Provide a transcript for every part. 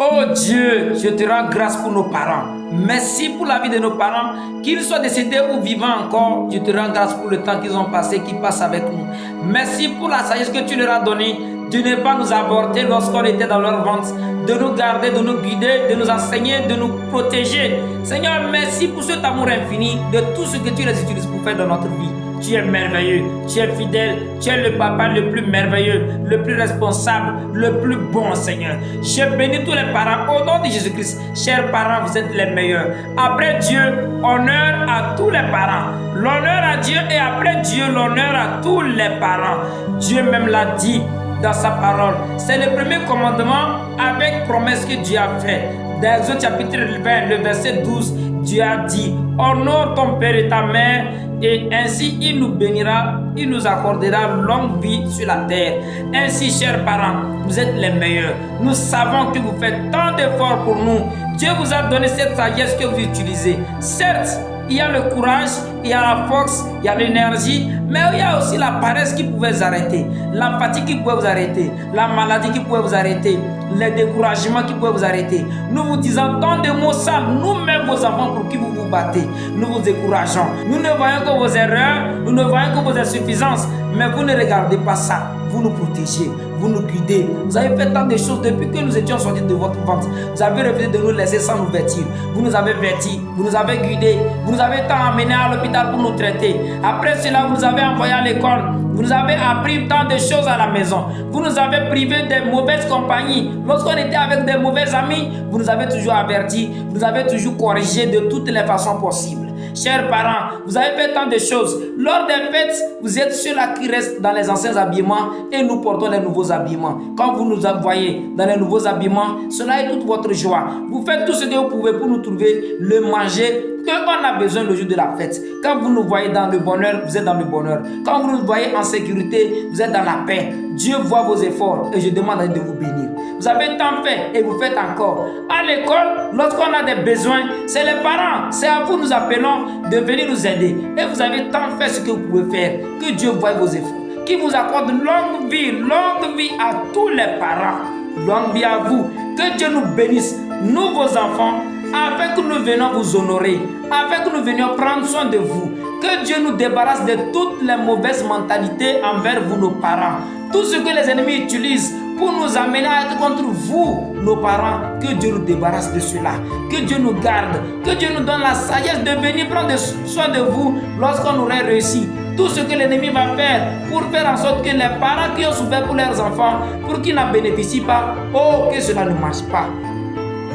Oh Dieu, je te rends grâce pour nos parents. Merci pour la vie de nos parents, qu'ils soient décédés ou vivants encore. Je te rends grâce pour le temps qu'ils ont passé, qu'ils passent avec nous. Merci pour la sagesse que tu leur as donnée, de ne pas nous avorter lorsqu'on était dans leur ventre, de nous garder, de nous guider, de nous enseigner, de nous protéger. Seigneur, merci pour cet amour infini, de tout ce que tu les utilises pour faire dans notre vie. Tu es merveilleux, tu es fidèle, tu es le papa le plus merveilleux, le plus responsable, le plus bon, Seigneur. Je bénis tous les parents au nom de Jésus-Christ. Chers parents, vous êtes les meilleurs. Après Dieu, honneur à tous les parents. L'honneur à Dieu et après Dieu, l'honneur à tous les parents. Dieu même l'a dit dans sa parole. C'est le premier commandement avec promesse que Dieu a fait. Dans Exode chapitre 20, le verset 12, Dieu a dit: honore ton père et ta mère, et ainsi il nous bénira, il nous accordera longue vie sur la terre. Ainsi, chers parents, vous êtes les meilleurs. Nous savons que vous faites tant d'efforts pour nous. Dieu vous a donné cette sagesse que vous utilisez. Certes, il y a le courage, il y a la force, il y a l'énergie, mais il y a aussi la paresse qui pouvait vous arrêter, la fatigue qui pouvait vous arrêter, la maladie qui pouvait vous arrêter, les découragements qui pouvaient vous arrêter. Nous vous disons tant de mots sales, nous-mêmes vos enfants pour qui vous vous battez. Nous vous décourageons. Nous ne voyons que vos erreurs, nous ne voyons que vos insuffisances, mais vous ne regardez pas ça. Vous nous protégez, vous nous guidez. Vous avez fait tant de choses depuis que nous étions sortis de votre ventre. Vous avez refusé de nous laisser sans nous vêtir. Vous nous avez vêtis, vous nous avez guidés, vous nous avez tant amenés à l'hôpital pour nous traiter. Après cela, vous nous avez envoyés à l'école. Vous nous avez appris tant de choses à la maison. Vous nous avez privés des mauvaises compagnies. Lorsqu'on était avec des mauvais amis, vous nous avez toujours avertis, vous nous avez toujours corrigés de toutes les façons possibles. Chers parents, vous avez fait tant de choses. Lors des fêtes, vous êtes ceux-là qui restent dans les anciens habillements et nous portons les nouveaux habillements. Quand vous nous voyez dans les nouveaux habillements, cela est toute votre joie. Vous faites tout ce que vous pouvez pour nous trouver le manger qu'on a besoin le jour de la fête. Quand vous nous voyez dans le bonheur, vous êtes dans le bonheur. Quand vous nous voyez en sécurité, vous êtes dans la paix. Dieu voit vos efforts et je demande à Dieu de vous bénir. Vous avez tant fait et vous faites encore. À l'école, lorsqu'on a des besoins, c'est les parents, c'est à vous nous appelons de venir nous aider. Et vous avez tant fait ce que vous pouvez faire. Que Dieu voie vos efforts. Qu'il vous accorde longue vie à tous les parents. Longue vie à vous. Que Dieu nous bénisse, nous vos enfants, afin que nous venions vous honorer, afin que nous venions prendre soin de vous. Que Dieu nous débarrasse de toutes les mauvaises mentalités envers vous, nos parents. Tout ce que les ennemis utilisent pour nous amener à être contre vous, nos parents, que Dieu nous débarrasse de cela. Que Dieu nous garde. Que Dieu nous donne la sagesse de venir prendre soin de vous lorsqu'on aurait réussi. Tout ce que l'ennemi va faire pour faire en sorte que les parents qui ont souffert pour leurs enfants, pour qu'ils n'en bénéficient pas, oh, que cela ne marche pas.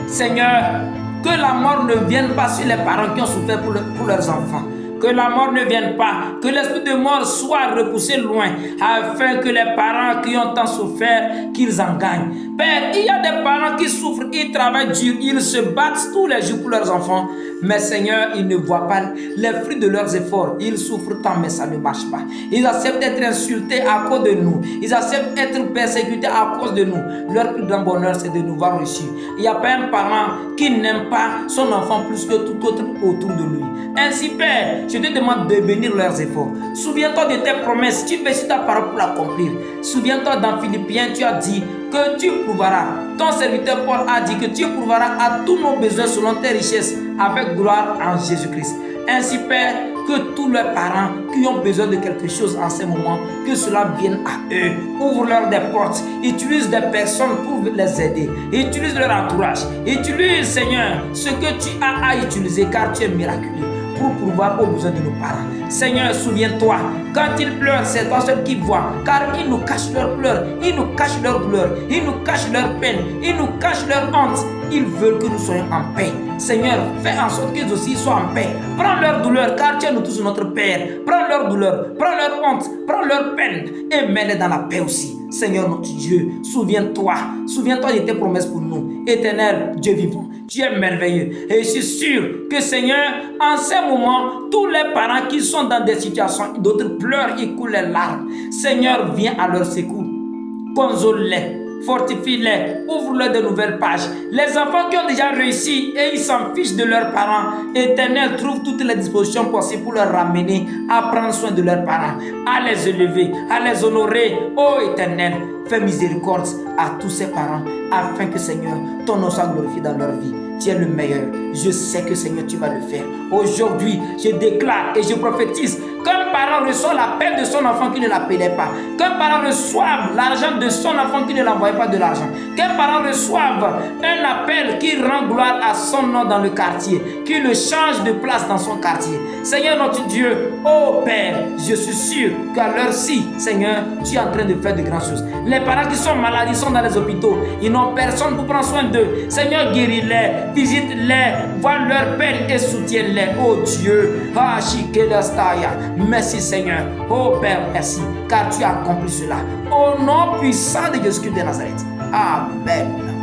Seigneur, que la mort ne vienne pas sur les parents qui ont souffert pour leurs enfants. Que la mort ne vienne pas, que l'esprit de mort soit repoussé loin, afin que les parents qui ont tant souffert, qu'ils en gagnent. Père, il y a des parents qui souffrent, ils travaillent dur, ils se battent tous les jours pour leurs enfants, mais Seigneur, ils ne voient pas les fruits de leurs efforts. Ils souffrent tant, mais ça ne marche pas. Ils acceptent d'être insultés à cause de nous. Ils acceptent d'être persécutés à cause de nous. Leur plus grand bonheur, c'est de nous voir réussir. Il n'y a pas un parent qui n'aime pas son enfant plus que tout autre autour de lui. Ainsi, Père, je te demande de bénir leurs efforts. Souviens-toi de tes promesses. Tu fais sur ta parole pour l'accomplir. Souviens-toi dans Philippiens, tu as dit que tu pourvoiras. Ton serviteur Paul a dit que tu pourvoiras à tous nos besoins selon tes richesses avec gloire en Jésus-Christ. Ainsi, Père, que tous les parents qui ont besoin de quelque chose en ces moments, que cela vienne à eux. Ouvre-leur des portes. Utilise des personnes pour les aider. Utilise leur entourage. Utilise, Seigneur, ce que tu as à utiliser car tu es miraculeux pour pouvoir aux besoins de nos parents. Seigneur, souviens-toi, quand ils pleurent, c'est toi seul qui vois, car ils nous cachent leurs pleurs, ils nous cachent leurs douleurs, ils nous cachent leurs peines, ils nous cachent leur honte. Ils veulent que nous soyons en paix. Seigneur, fais en sorte qu'ils aussi soient en paix. Prends leur douleur, car tu es nous tous notre Père. Prends leur douleur, prends leur honte, prends leur peine et mets-les dans la paix aussi. Seigneur notre Dieu, souviens-toi de tes promesses pour nous. Éternel Dieu vivant, tu es merveilleux. Et je suis sûr que Seigneur, en ces moments, tous les parents qui sont dans des situations, d'autres pleurent et coulent les larmes. Seigneur, viens à leur secours. Console-les. fortifie-les, ouvre-leur de nouvelles pages. Les enfants qui ont déjà réussi et ils s'en fichent de leurs parents, Éternel, trouve toutes les dispositions possibles pour leur ramener à prendre soin de leurs parents, à les élever, à les honorer. Oh Éternel, fais miséricorde à tous ces parents, afin que Seigneur, ton nom soit glorifié dans leur vie. Tu es le meilleur. Je sais que Seigneur, tu vas le faire. Aujourd'hui, je déclare et je prophétise qu'un parent reçoit l'appel de son enfant qui ne l'appelait pas. Qu'un parent reçoive l'argent de son enfant qui ne l'envoyait pas de l'argent. Qu'un parent reçoive un appel qui rend gloire à son nom dans le quartier, qui le change de place dans son quartier. Seigneur notre Dieu, ô Père, je suis sûr qu'à l'heure-ci, Seigneur, tu es en train de faire de grandes choses. Les parents qui sont malades, ils sont dans les hôpitaux, ils n'ont personne pour prendre soin d'eux. Seigneur, guéris-les, visite-les, vois leur peine et soutiens-les. Oh Dieu, merci Seigneur. Oh Père, merci, car tu as accompli cela. Au nom puissant de Jésus-Christ de Nazareth. Amen.